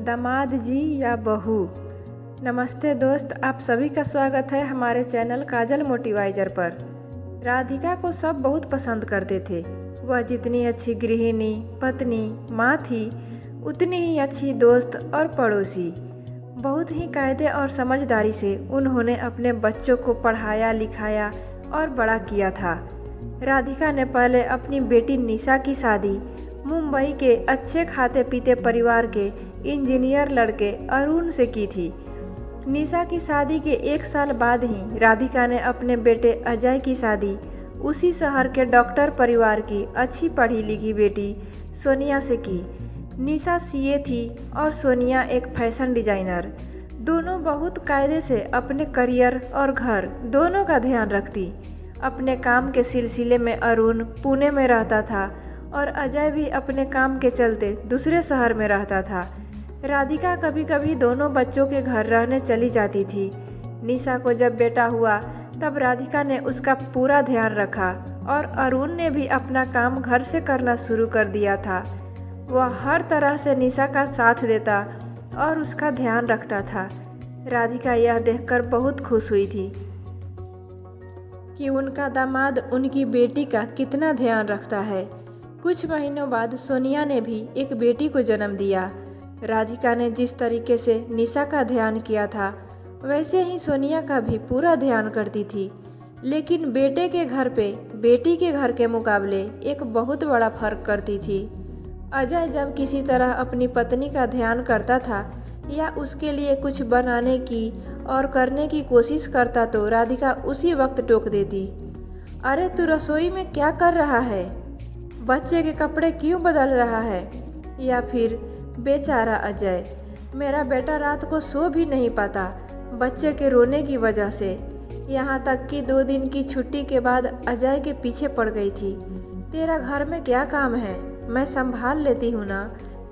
दामाद जी या बहू। नमस्ते दोस्त, आप सभी का स्वागत है हमारे चैनल काजल मोटिवाइजर पर। राधिका को सब बहुत पसंद करते थे। वह जितनी अच्छी गृहिणी, पत्नी, माँ थी, उतनी ही अच्छी दोस्त और पड़ोसी। बहुत ही कायदे और समझदारी से उन्होंने अपने बच्चों को पढ़ाया, लिखाया और बड़ा किया था। राधिका ने पहले अपनी बेटी निशा की शादी मुंबई के अच्छे खाते पीते परिवार के इंजीनियर लड़के अरुण से की थी। निशा की शादी के 1 साल बाद ही राधिका ने अपने बेटे अजय की शादी उसी शहर के डॉक्टर परिवार की अच्छी पढ़ी लिखी बेटी सोनिया से की। निशा सीए थी और सोनिया एक फैशन डिजाइनर। दोनों बहुत कायदे से अपने करियर और घर दोनों का ध्यान रखती। अपने काम के सिलसिले में अरुण पुणे में रहता था और अजय भी अपने काम के चलते दूसरे शहर में रहता था। राधिका कभी कभी दोनों बच्चों के घर रहने चली जाती थी। निशा को जब बेटा हुआ तब राधिका ने उसका पूरा ध्यान रखा और अरुण ने भी अपना काम घर से करना शुरू कर दिया था। वह हर तरह से निशा का साथ देता और उसका ध्यान रखता था। राधिका यह देखकर बहुत खुश हुई थी कि उनका दामाद उनकी बेटी का कितना ध्यान रखता है। कुछ महीनों बाद सोनिया ने भी एक बेटी को जन्म दिया। राधिका ने जिस तरीके से निशा का ध्यान किया था वैसे ही सोनिया का भी पूरा ध्यान करती थी। लेकिन बेटे के घर पे बेटी के घर के मुकाबले एक बहुत बड़ा फर्क करती थी। अजय जब किसी तरह अपनी पत्नी का ध्यान करता था या उसके लिए कुछ बनाने की और करने की कोशिश करता तो राधिका उसी वक्त टोक देती। अरे तू रसोई में क्या कर रहा है? बच्चे के कपड़े क्यों बदल रहा है? या फिर बेचारा अजय, मेरा बेटा रात को सो भी नहीं पाता बच्चे के रोने की वजह से। यहाँ तक कि 2 दिन की छुट्टी के बाद अजय के पीछे पड़ गई थी। तेरा घर में क्या काम है? मैं संभाल लेती हूँ ना,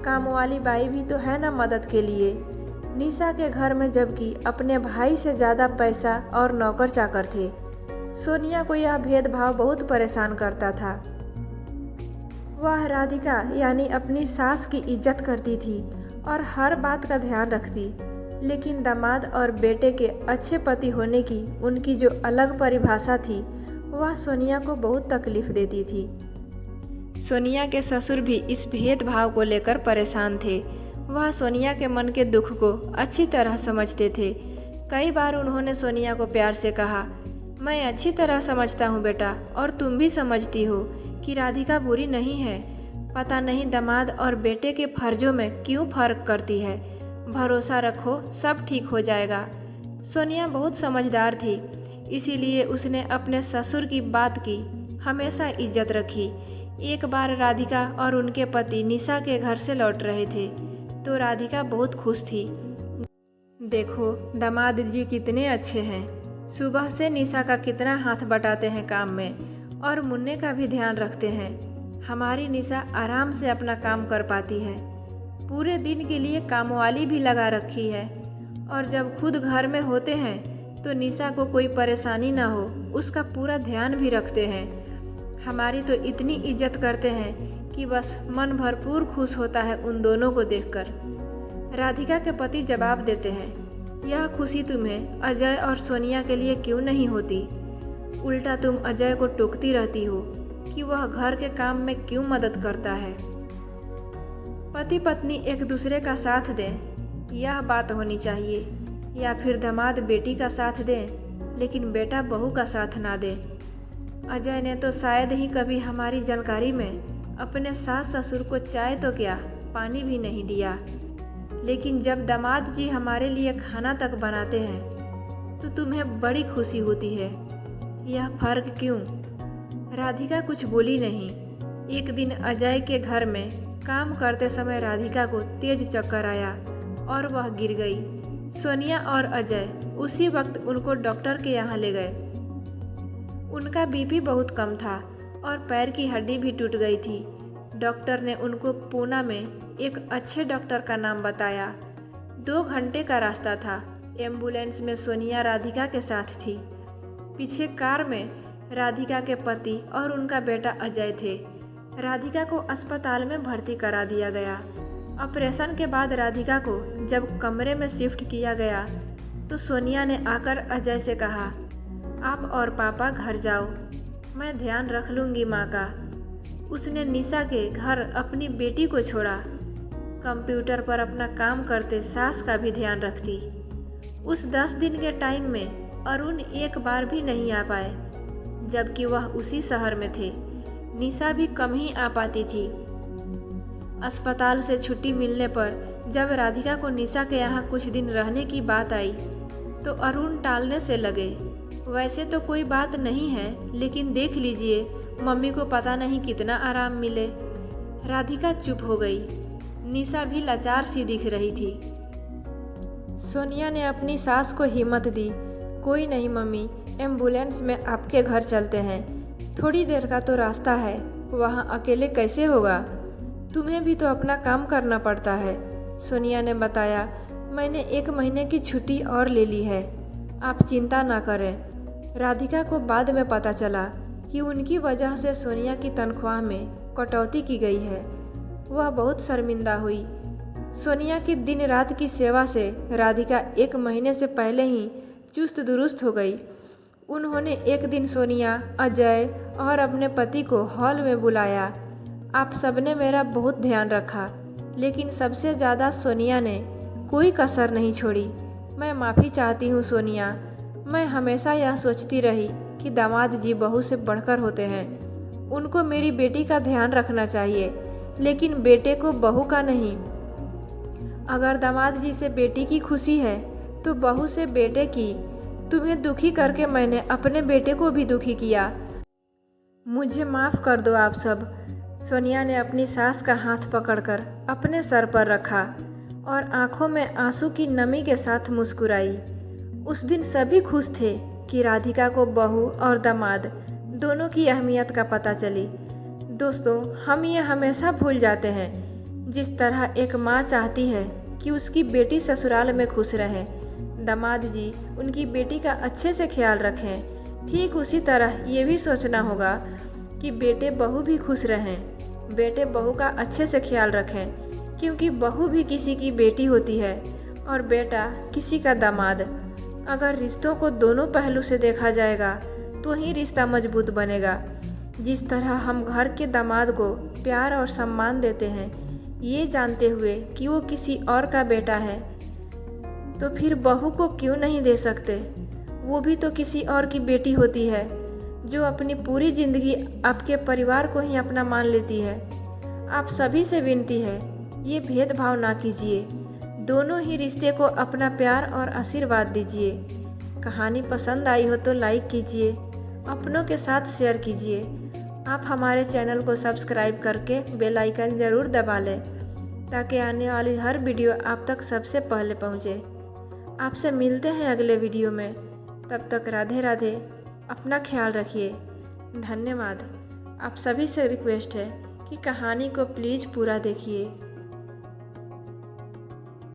काम वाली बाई भी तो है ना मदद के लिए। निशा के घर में जबकि अपने भाई से ज़्यादा पैसा और नौकर चाकर थे। सोनिया को यह भेदभाव बहुत परेशान करता था। वह राधिका यानी अपनी सास की इज्जत करती थी और हर बात का ध्यान रखती, लेकिन दामाद और बेटे के अच्छे पति होने की उनकी जो अलग परिभाषा थी वह सोनिया को बहुत तकलीफ देती थी। सोनिया के ससुर भी इस भेदभाव को लेकर परेशान थे। वह सोनिया के मन के दुख को अच्छी तरह समझते थे। कई बार उन्होंने सोनिया को प्यार से कहा, मैं अच्छी तरह समझता हूँ बेटा, और तुम भी समझती हो कि राधिका बुरी नहीं है। पता नहीं दामाद और बेटे के फर्जों में क्यों फर्क करती है। भरोसा रखो, सब ठीक हो जाएगा। सोनिया बहुत समझदार थी, इसीलिए उसने अपने ससुर की बात की हमेशा इज्जत रखी। एक बार राधिका और उनके पति निशा के घर से लौट रहे थे तो राधिका बहुत खुश थी। देखो दामाद जी कितने अच्छे हैं, सुबह से निशा का कितना हाथ बटाते हैं काम में और मुन्ने का भी ध्यान रखते हैं। हमारी निशा आराम से अपना काम कर पाती है। पूरे दिन के लिए कामवाली भी लगा रखी है और जब खुद घर में होते हैं तो निशा को कोई परेशानी ना हो उसका पूरा ध्यान भी रखते हैं। हमारी तो इतनी इज्जत करते हैं कि बस मन भरपूर खुश होता है उन दोनों को देखकर। राधिका के पति जवाब देते हैं, यह खुशी तुम्हें अजय और सोनिया के लिए क्यों नहीं होती? उल्टा तुम अजय को टोकती रहती हो कि वह घर के काम में क्यों मदद करता है। पति पत्नी एक दूसरे का साथ दें, यह बात होनी चाहिए। या फिर दामाद बेटी का साथ दें लेकिन बेटा बहू का साथ ना दे। अजय ने तो शायद ही कभी हमारी जानकारी में अपने सास ससुर को चाय तो क्या पानी भी नहीं दिया, लेकिन जब दामाद जी हमारे लिए खाना तक बनाते हैं तो तुम्हें बड़ी खुशी होती है। यह फर्क क्यों? राधिका कुछ बोली नहीं। एक दिन अजय के घर में काम करते समय राधिका को तेज चक्कर आया और वह गिर गई। सोनिया और अजय उसी वक्त उनको डॉक्टर के यहाँ ले गए। उनका बीपी बहुत कम था और पैर की हड्डी भी टूट गई थी। डॉक्टर ने उनको पूना में एक अच्छे डॉक्टर का नाम बताया। 2 घंटे का रास्ता था। एम्बुलेंस में सोनिया राधिका के साथ थी। पीछे कार में राधिका के पति और उनका बेटा अजय थे। राधिका को अस्पताल में भर्ती करा दिया गया। ऑपरेशन के बाद राधिका को जब कमरे में शिफ्ट किया गया तो सोनिया ने आकर अजय से कहा, आप और पापा घर जाओ, मैं ध्यान रख लूँगी माँ का। उसने निशा के घर अपनी बेटी को छोड़ा, कंप्यूटर पर अपना काम करते सास का भी ध्यान रखती। उस 10 दिन के टाइम में अरुण एक बार भी नहीं आ पाए, जबकि वह उसी शहर में थे। निशा भी कम ही आ पाती थी। अस्पताल से छुट्टी मिलने पर जब राधिका को निशा के यहाँ कुछ दिन रहने की बात आई तो अरुण टालने से लगे। वैसे तो कोई बात नहीं है, लेकिन देख लीजिए मम्मी को पता नहीं कितना आराम मिले। राधिका चुप हो गई। निशा भी लाचार सी दिख रही थी। सोनिया ने अपनी सास को हिम्मत दी, कोई नहीं मम्मी, एम्बुलेंस में आपके घर चलते हैं, थोड़ी देर का तो रास्ता है, वहाँ अकेले कैसे होगा, तुम्हें भी तो अपना काम करना पड़ता है। सोनिया ने बताया, मैंने 1 महीने की छुट्टी और ले ली है, आप चिंता ना करें। राधिका को बाद में पता चला कि उनकी वजह से सोनिया की तनख्वाह में कटौती की गई है। वह बहुत शर्मिंदा हुई। सोनिया की दिन रात की सेवा से राधिका 1 महीने से पहले ही चुस्त दुरुस्त हो गई। उन्होंने एक दिन सोनिया, अजय और अपने पति को हॉल में बुलाया। आप सबने मेरा बहुत ध्यान रखा, लेकिन सबसे ज़्यादा सोनिया ने कोई कसर नहीं छोड़ी। मैं माफ़ी चाहती हूँ सोनिया। मैं हमेशा यह सोचती रही कि दामाद जी बहू से बढ़कर होते हैं। उनको मेरी बेटी का ध्यान रखना चाहिए, लेकिन बेटे को बहू का नहीं। अगर दामाद जी से बेटी की खुशी है तो बहू से बेटे की। तुम्हें दुखी करके मैंने अपने बेटे को भी दुखी किया। मुझे माफ़ कर दो आप सब। सोनिया ने अपनी सास का हाथ पकड़कर अपने सर पर रखा और आंखों में आंसू की नमी के साथ मुस्कुराई। उस दिन सभी खुश थे कि राधिका को बहू और दामाद दोनों की अहमियत का पता चली। दोस्तों, हम ये हमेशा भूल जाते हैं, जिस तरह एक माँ चाहती है कि उसकी बेटी ससुराल में खुश रहे, दामाद जी उनकी बेटी का अच्छे से ख्याल रखें, ठीक उसी तरह ये भी सोचना होगा कि बेटे बहू भी खुश रहें। बेटे बहू का अच्छे से ख्याल रखें, क्योंकि बहू भी किसी की बेटी होती है और बेटा किसी का दामाद। अगर रिश्तों को दोनों पहलू से देखा जाएगा तो ही रिश्ता मजबूत बनेगा। जिस तरह हम घर के दामाद को प्यार और सम्मान देते हैं, ये जानते हुए कि वो किसी और का बेटा है, तो फिर बहू को क्यों नहीं दे सकते। वो भी तो किसी और की बेटी होती है, जो अपनी पूरी जिंदगी आपके परिवार को ही अपना मान लेती है। आप सभी से विनती है, ये भेदभाव ना कीजिए, दोनों ही रिश्ते को अपना प्यार और आशीर्वाद दीजिए। कहानी पसंद आई हो तो लाइक कीजिए, अपनों के साथ शेयर कीजिए। आप हमारे चैनल को सब्सक्राइब करके बेल आइकन ज़रूर दबा लें, ताकि आने वाली हर वीडियो आप तक सबसे पहले पहुँचे। आपसे मिलते हैं अगले वीडियो में। तब तक राधे राधे, अपना ख्याल रखिए। धन्यवाद। आप सभी से रिक्वेस्ट है कि कहानी को प्लीज़ पूरा देखिए।